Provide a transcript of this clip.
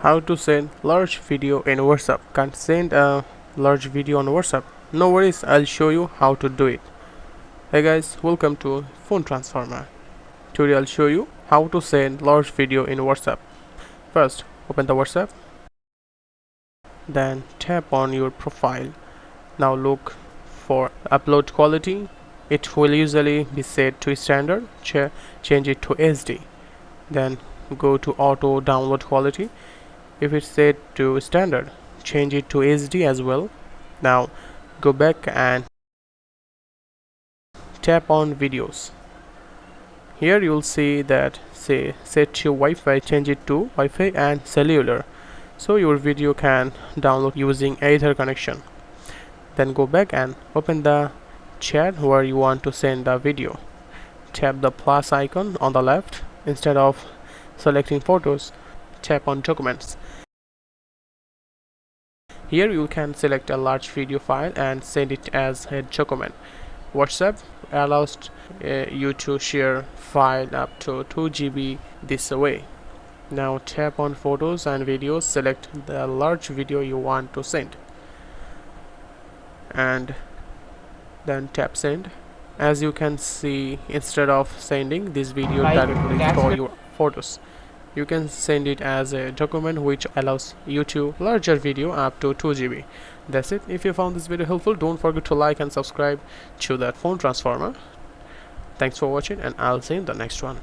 how to send large video in WhatsApp. Can't send a large video on WhatsApp? No worries, I'll show you how to do it. Hey guys, welcome to Phone Transformer. Today I'll show you how to send large video in WhatsApp. First, open the WhatsApp, then tap on your profile. Now look for upload quality. It will usually be set to standard. Change it to SD. Then go to auto download quality. If it's set to standard, change it to HD as well. Now go back and tap on videos. Here you'll see that say set to Wi-Fi, change it to Wi-Fi and cellular, so your video can download using Ether connection. Then go back and open the chat where you want to send the video. Tap the plus icon on the left. Instead of selecting photos, tap on documents. Here you can select a large video file and send it as a document. WhatsApp allows you to share file up to 2 GB this way. Now tap on photos and videos, select the large video you want to send and then tap send. As you can see, instead of sending this video directly to your photos, you can send it as a document, which allows you to larger video up to 2 GB. That's it. If you found this video helpful, don't forget to like and subscribe to that Phone Transformer. Thanks for watching, and I'll see you in the next one.